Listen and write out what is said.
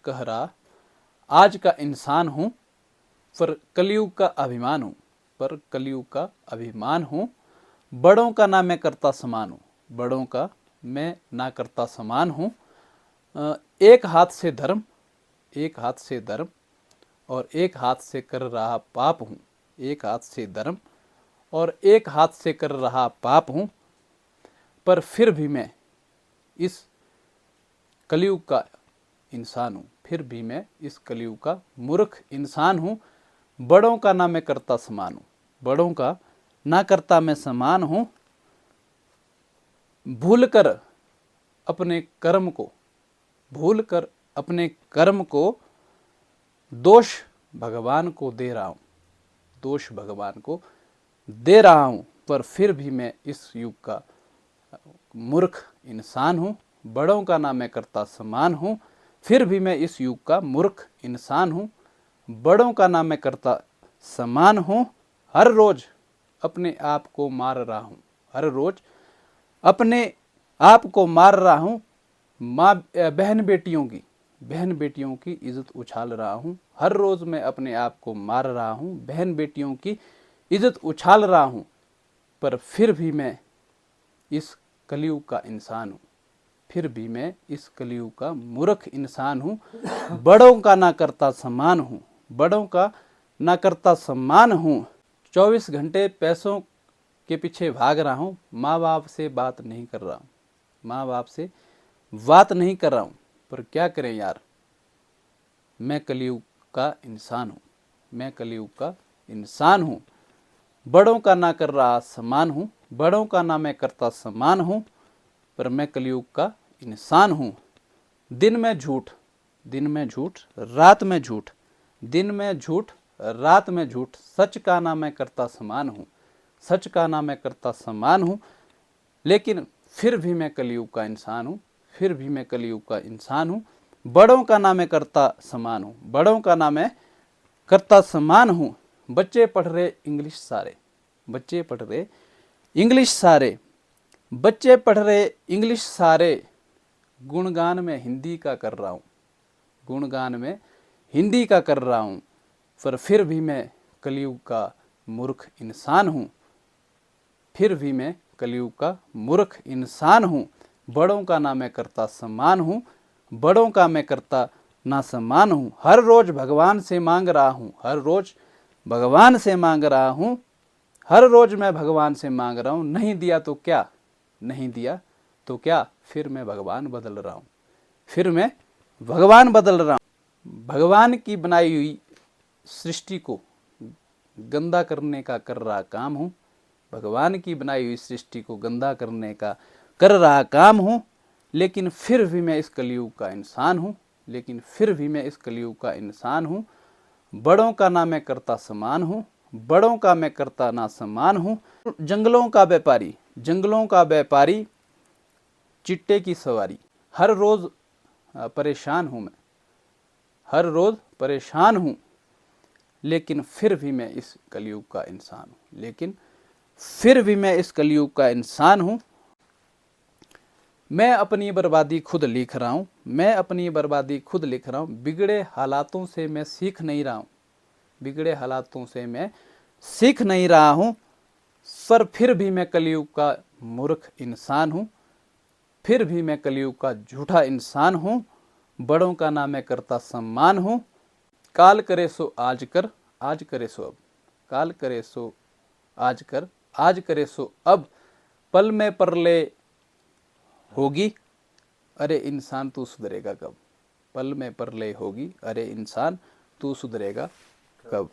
कह रहा, आज का इंसान हूँ पर कलयुग का अभिमान हूँ, पर कलयुग का अभिमान हूँ। बड़ों का ना मैं करता समान हूँ, बड़ों का मैं ना करता समान हूँ। एक हाथ से धर्म, एक हाथ से धर्म और एक हाथ से कर रहा पाप हूँ, एक हाथ से धर्म और एक हाथ से कर रहा पाप हूँ। पर फिर भी मैं इस कलयुग का इंसान हूँ, फिर भी मैं इस कलयुग का मूर्ख इंसान हूँ। बड़ों का ना मैं करता समान हूँ, बड़ों का ना करता मैं समान हूँ। भूल कर अपने कर्म को, भूल कर अपने कर्म को दोष भगवान को दे रहा हूँ, दोष भगवान को दे रहा हूँ। पर फिर भी मैं इस युग का मूर्ख इंसान हूँ। बड़ों का ना मैं करता समान हूँ, फिर भी मैं इस युग का मूर्ख इंसान हूँ। बड़ों का ना मैं करता समान हूँ। हर रोज अपने आप को मार रहा हूँ, हर रोज अपने आप को मार रहा हूँ। माँ बहन बेटियों की इज्जत उछाल रहा हूँ। हर रोज मैं अपने आप को मार रहा हूँ, बहन बेटियों की इज्जत उछाल रहा हूँ। पर फिर भी मैं इस कलयुग का इंसान हूँ, फिर भी मैं इस कलयुग का मूर्ख इंसान हूँ। बड़ों का ना करता सम्मान हूँ, बड़ों का ना करता सम्मान हूँ। 24 घंटे पैसों के पीछे भाग रहा हूँ, माँ बाप से बात नहीं कर रहा हूँ, माँ बाप से बात नहीं कर रहा हूँ। पर क्या करें यार, मैं कलयुग का इंसान हूँ, मैं कलयुग का इंसान हूँ। बड़ों का ना कर रहा सम्मान हूँ, बड़ों का ना मैं करता सम्मान हूँ। पर मैं कलयुग का इंसान हूँ। दिन में झूठ, दिन में झूठ, रात में झूठ, दिन में झूठ, रात में झूठ, सच का ना मैं करता सम्मान हूँ, सच का ना मैं करता सम्मान हूँ। लेकिन फिर भी मैं कलयुग का इंसान हूँ, फिर भी मैं कलयुग का इंसान हूँ। बड़ों का ना मैं करता सम्मान हूँ, बड़ों का ना मैं करता सम्मान हूँ। बच्चे पढ़ रहे इंग्लिश सारे, बच्चे पढ़ रहे इंग्लिश सारे, बच्चे पढ़ रहे इंग्लिश सारे। गुणगान में हिंदी का कर रहा हूँ, गुणगान में हिंदी का कर रहा हूँ। पर फिर भी मैं कलयुग का मूर्ख इंसान हूँ, फिर भी मैं कलयुग का मूर्ख इंसान हूँ। बड़ों का ना मैं करता सम्मान हूँ, बड़ों का मैं करता ना सम्मान हूँ। हर रोज भगवान से मांग रहा हूँ, हर रोज भगवान से मांग रहा हूँ, हर रोज मैं भगवान से मांग रहा हूँ। नहीं दिया तो क्या, नहीं दिया तो क्या, फिर मैं भगवान बदल रहा हूँ, फिर मैं भगवान बदल रहा हूँ। भगवान की बनाई हुई सृष्टि को गंदा करने का कर रहा काम हूँ, भगवान की बनाई हुई सृष्टि को गंदा करने का कर रहा काम हूँ। लेकिन फिर भी मैं इस कलयुग का इंसान हूँ, लेकिन फिर भी मैं इस कलयुग का इंसान हूँ। बड़ों का ना मैं करता सम्मान हूँ, बड़ों का मैं करता ना सम्मान हूँ। जंगलों का व्यापारी, जंगलों का व्यापारी, चिट्टे की सवारी। हर रोज परेशान हूँ मैं, हर रोज परेशान हूँ। लेकिन फिर भी मैं इस कलयुग का इंसान हूँ, लेकिन फिर भी मैं इस कलयुग का इंसान हूँ। मैं अपनी बर्बादी खुद लिख रहा हूँ, मैं अपनी बर्बादी खुद लिख रहा हूँ। बिगड़े हालातों से मैं सीख नहीं रहा हूँ, बिगड़े हालातों से मैं सीख नहीं रहा हूँ। पर फिर भी मैं कलयुग का मूर्ख इंसान हूँ, फिर भी मैं कलयुग का झूठा इंसान हूँ। बड़ों का ना मैं करता सम्मान हूँ। काल करे सो आज कर, आज करे सो अब, काल करे सो आज कर, आज करे सो अब। पल में परले होगी, अरे इंसान तू सुधरेगा कब, पल में परले होगी, अरे इंसान तू सुधरेगा कब।